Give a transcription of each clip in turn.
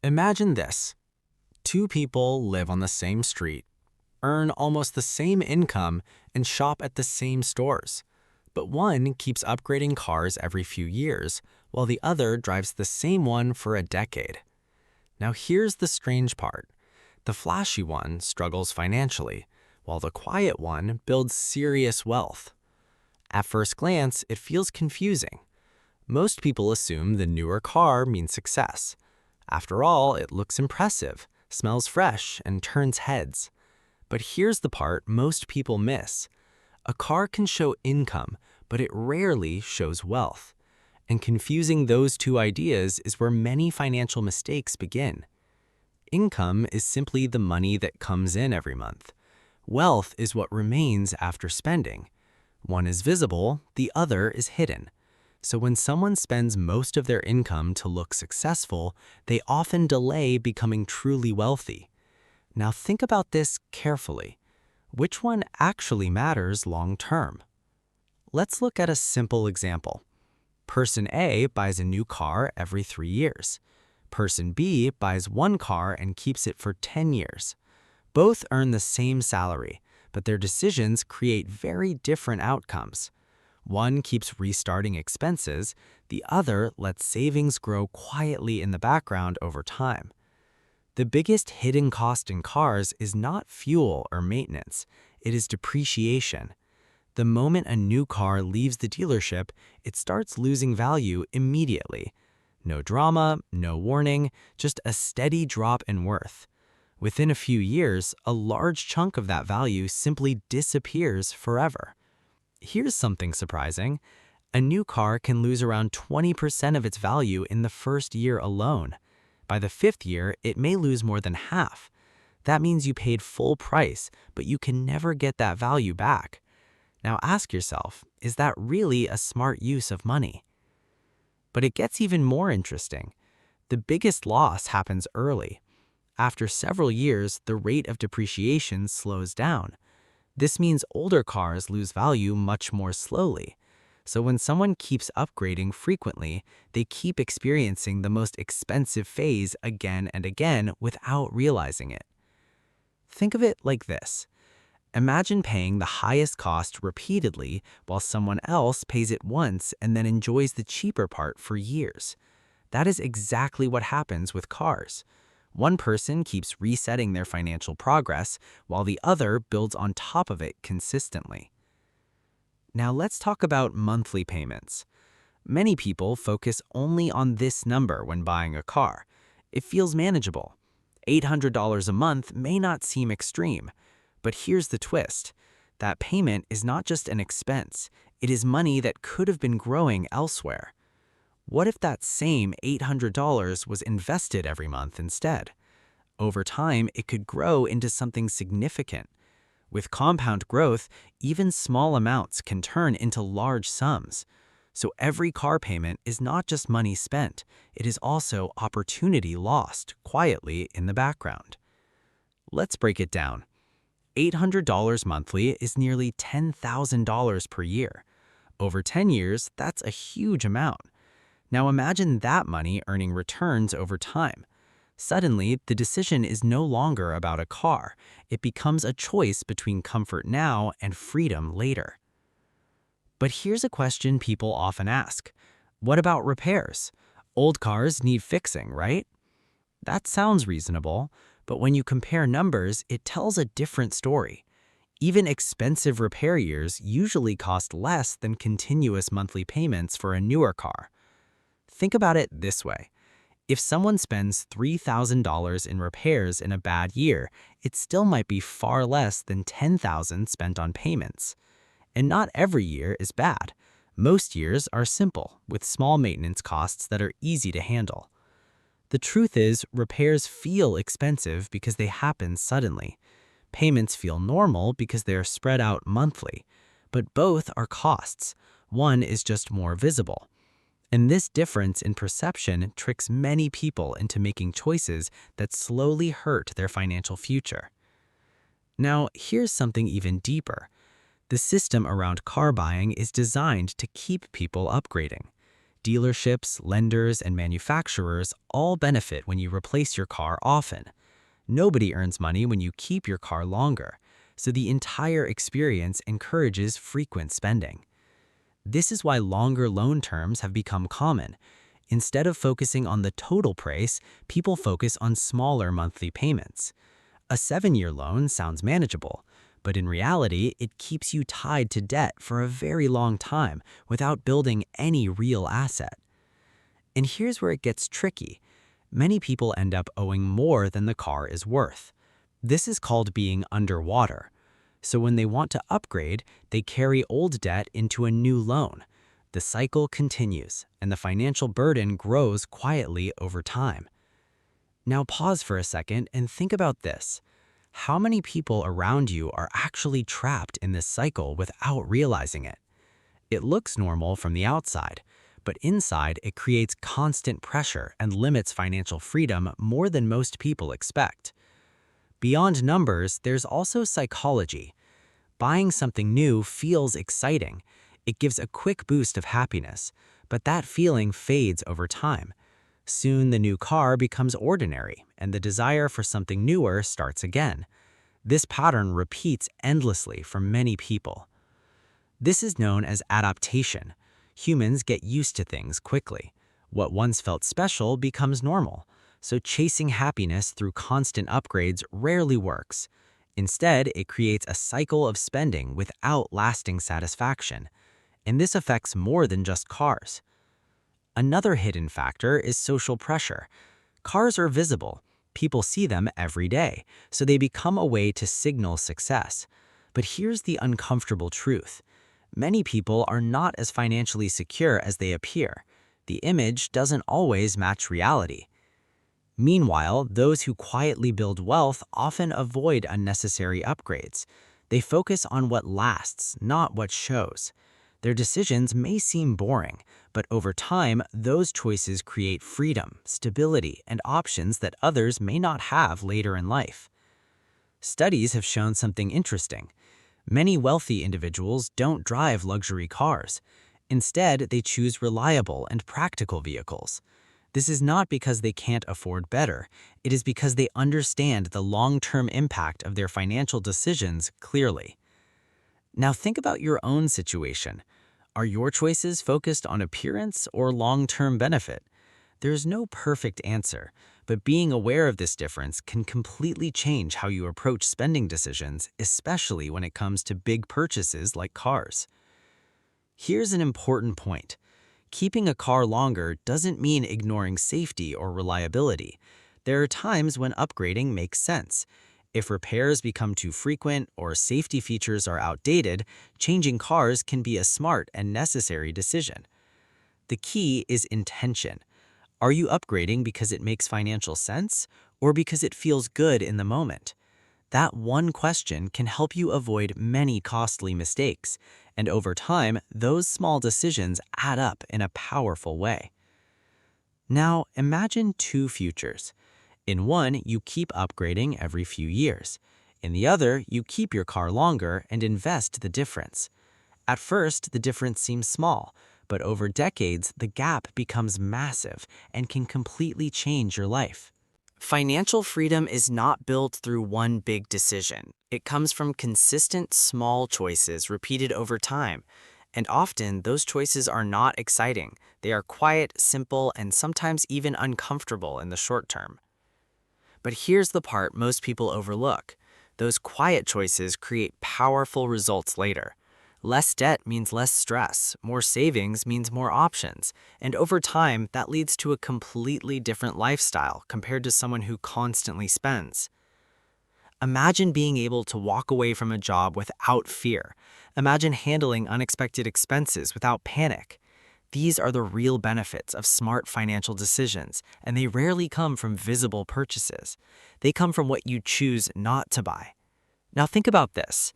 Imagine this. Two people live on the same street, earn almost the same income, and shop at the same stores. But one keeps upgrading cars every few years, while the other drives the same one for a decade. Now here's the strange part. The flashy one struggles financially, while the quiet one builds serious wealth. At first glance, it feels confusing. Most people assume the newer car means success. After all, it looks impressive, smells fresh, and turns heads. But here's the part most people miss. A car can show income, but it rarely shows wealth. And confusing those two ideas is where many financial mistakes begin. Income is simply the money that comes in every month. Wealth is what remains after spending. One is visible, the other is hidden. So when someone spends most of their income to look successful, they often delay becoming truly wealthy. Now think about this carefully. Which one actually matters long term? Let's look at a simple example. Person A buys a new car every 3 years. Person B buys one car and keeps it for 10 years. Both earn the same salary, but their decisions create very different outcomes. One keeps restarting expenses, the other lets savings grow quietly in the background over time. The biggest hidden cost in cars is not fuel or maintenance, it is depreciation. The moment a new car leaves the dealership, it starts losing value immediately. No drama, no warning, just a steady drop in worth. Within a few years, a large chunk of that value simply disappears forever. Here's something surprising. A new car can lose around 20% of its value in the first year alone. By the 5th year, it may lose more than half. That means you paid full price, but you can never get that value back. Now ask yourself, is that really a smart use of money? But it gets even more interesting. The biggest loss happens early. After several years, the rate of depreciation slows down. This means older cars lose value much more slowly. So when someone keeps upgrading frequently, they keep experiencing the most expensive phase again and again without realizing it. Think of it like this. Imagine paying the highest cost repeatedly while someone else pays it once and then enjoys the cheaper part for years. That is exactly what happens with cars. One person keeps resetting their financial progress while the other builds on top of it consistently. Now let's talk about monthly payments. Many people focus only on this number when buying a car. It feels manageable. $800 a month may not seem extreme, but here's the twist. That payment is not just an expense, it is money that could have been growing elsewhere. What if that same $800 was invested every month instead? Over time, it could grow into something significant. With compound growth, even small amounts can turn into large sums. So every car payment is not just money spent, it is also opportunity lost quietly in the background. Let's break it down. $800 monthly is nearly $10,000 per year. Over 10 years, that's a huge amount. Now imagine that money earning returns over time. Suddenly, the decision is no longer about a car. It becomes a choice between comfort now and freedom later. But here's a question people often ask. What about repairs? Old cars need fixing, right? That sounds reasonable, but when you compare numbers, it tells a different story. Even expensive repair years usually cost less than continuous monthly payments for a newer car. Think about it this way. If someone spends $3,000 in repairs in a bad year, it still might be far less than $10,000 spent on payments. And not every year is bad. Most years are simple, with small maintenance costs that are easy to handle. The truth is, repairs feel expensive because they happen suddenly. Payments feel normal because they are spread out monthly. But both are costs. One is just more visible. And this difference in perception tricks many people into making choices that slowly hurt their financial future. Now, here's something even deeper. The system around car buying is designed to keep people upgrading. Dealerships, lenders, and manufacturers all benefit when you replace your car often. Nobody earns money when you keep your car longer, so the entire experience encourages frequent spending. This is why longer loan terms have become common. Instead of focusing on the total price, people focus on smaller monthly payments. A 7-year loan sounds manageable, but in reality, it keeps you tied to debt for a very long time without building any real asset. And here's where it gets tricky. Many people end up owing more than the car is worth. This is called being underwater. So when they want to upgrade, they carry old debt into a new loan. The cycle continues, and the financial burden grows quietly over time. Now pause for a second and think about this. How many people around you are actually trapped in this cycle without realizing it? It looks normal from the outside, but inside it creates constant pressure and limits financial freedom more than most people expect. Beyond numbers, there's also psychology. Buying something new feels exciting. It gives a quick boost of happiness, but that feeling fades over time. Soon the new car becomes ordinary, and the desire for something newer starts again. This pattern repeats endlessly for many people. This is known as adaptation. Humans get used to things quickly. What once felt special becomes normal, so chasing happiness through constant upgrades rarely works. Instead, it creates a cycle of spending without lasting satisfaction. And this affects more than just cars. Another hidden factor is social pressure. Cars are visible. People see them every day, so they become a way to signal success. But here's the uncomfortable truth. Many people are not as financially secure as they appear. The image doesn't always match reality. Meanwhile, those who quietly build wealth often avoid unnecessary upgrades. They focus on what lasts, not what shows. Their decisions may seem boring, but over time, those choices create freedom, stability, and options that others may not have later in life. Studies have shown something interesting. Many wealthy individuals don't drive luxury cars. Instead, they choose reliable and practical vehicles. This is not because they can't afford better. It is because they understand the long-term impact of their financial decisions clearly. Now think about your own situation. Are your choices focused on appearance or long-term benefit? There's no perfect answer, but being aware of this difference can completely change how you approach spending decisions, especially when it comes to big purchases like cars. Here's an important point. Keeping a car longer doesn't mean ignoring safety or reliability. There are times when upgrading makes sense. If repairs become too frequent or safety features are outdated, changing cars can be a smart and necessary decision. The key is intention. Are you upgrading because it makes financial sense or because it feels good in the moment? That one question can help you avoid many costly mistakes, and over time, those small decisions add up in a powerful way. Now, imagine two futures. In one, you keep upgrading every few years. In the other, you keep your car longer and invest the difference. At first, the difference seems small, but over decades, the gap becomes massive and can completely change your life. Financial freedom is not built through one big decision. It comes from consistent small choices repeated over time. And often, those choices are not exciting. They are quiet, simple, and sometimes even uncomfortable in the short term. But here's the part most people overlook. Those quiet choices create powerful results later. Less debt means less stress, more savings means more options, and over time, that leads to a completely different lifestyle compared to someone who constantly spends. Imagine being able to walk away from a job without fear. Imagine handling unexpected expenses without panic. These are the real benefits of smart financial decisions, and they rarely come from visible purchases. They come from what you choose not to buy. Now think about this.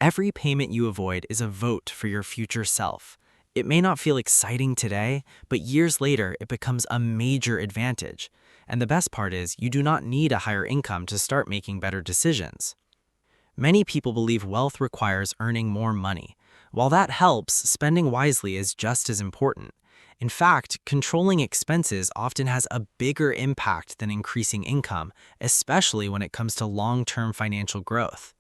Every payment you avoid is a vote for your future self. It may not feel exciting today, but years later it becomes a major advantage. And the best part is, you do not need a higher income to start making better decisions. Many people believe wealth requires earning more money. While that helps, spending wisely is just as important. In fact, controlling expenses often has a bigger impact than increasing income, especially when it comes to long-term financial growth.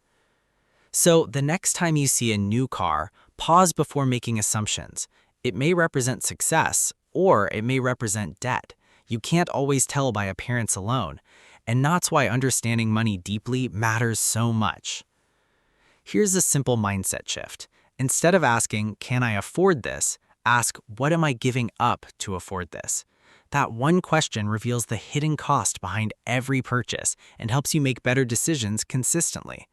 So, the next time you see a new car, pause before making assumptions. It may represent success, or it may represent debt. You can't always tell by appearance alone, and that's why understanding money deeply matters so much. Here's a simple mindset shift. Instead of asking, "Can I afford this?" ask, "What am I giving up to afford this?" That one question reveals the hidden cost behind every purchase and helps you make better decisions consistently.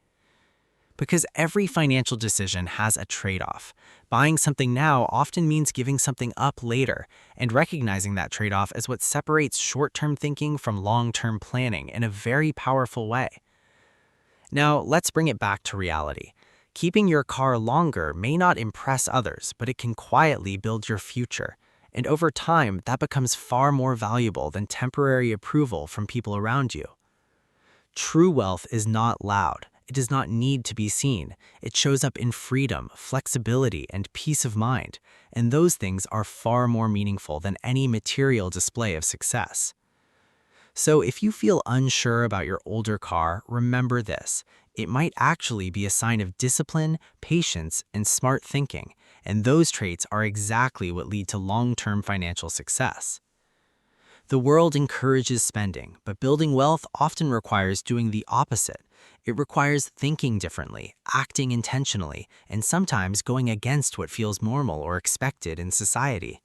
Because every financial decision has a trade-off. Buying something now often means giving something up later, and recognizing that trade-off is what separates short-term thinking from long-term planning in a very powerful way. Now, let's bring it back to reality. Keeping your car longer may not impress others, but it can quietly build your future. And over time, that becomes far more valuable than temporary approval from people around you. True wealth is not loud. It does not need to be seen. It shows up in freedom, flexibility, and peace of mind. And those things are far more meaningful than any material display of success. So if you feel unsure about your older car, remember this. It might actually be a sign of discipline, patience, and smart thinking, and those traits are exactly what lead to long-term financial success. The world encourages spending, but building wealth often requires doing the opposite. It requires thinking differently, acting intentionally, and sometimes going against what feels normal or expected in society.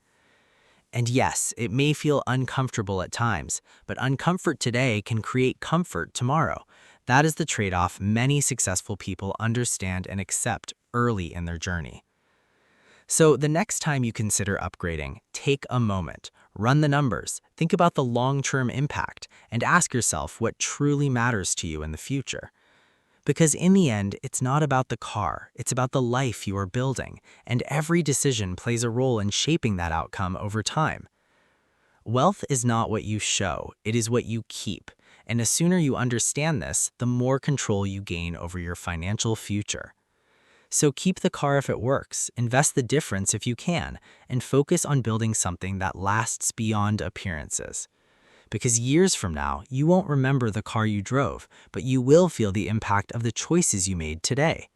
And yes, it may feel uncomfortable at times, but uncomfort today can create comfort tomorrow. That is the trade-off many successful people understand and accept early in their journey. So the next time you consider upgrading, take a moment, run the numbers, think about the long-term impact, and ask yourself what truly matters to you in the future. Because in the end, it's not about the car, it's about the life you are building, and every decision plays a role in shaping that outcome over time. Wealth is not what you show, it is what you keep. And the sooner you understand this, the more control you gain over your financial future. So keep the car if it works, invest the difference if you can, and focus on building something that lasts beyond appearances. Because years from now, you won't remember the car you drove, but you will feel the impact of the choices you made today.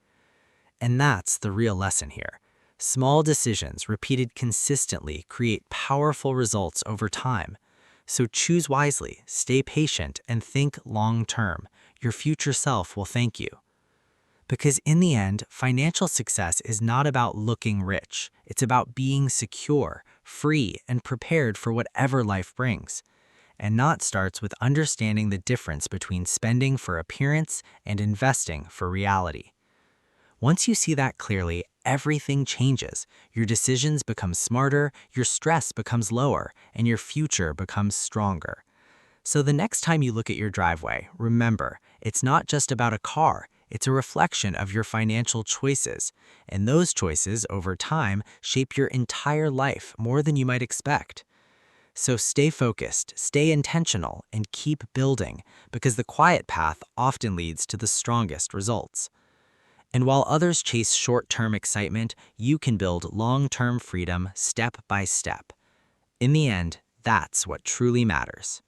And that's the real lesson here. Small decisions repeated consistently create powerful results over time. So choose wisely, stay patient, and think long term. Your future self will thank you. Because in the end, financial success is not about looking rich. It's about being secure, free, and prepared for whatever life brings. And that starts with understanding the difference between spending for appearance and investing for reality. Once you see that clearly, everything changes. Your decisions become smarter, your stress becomes lower, and your future becomes stronger. So the next time you look at your driveway, remember, it's not just about a car, it's a reflection of your financial choices. And those choices, over time, shape your entire life more than you might expect. So stay focused, stay intentional, and keep building, because the quiet path often leads to the strongest results. And while others chase short-term excitement, you can build long-term freedom step by step. In the end, that's what truly matters.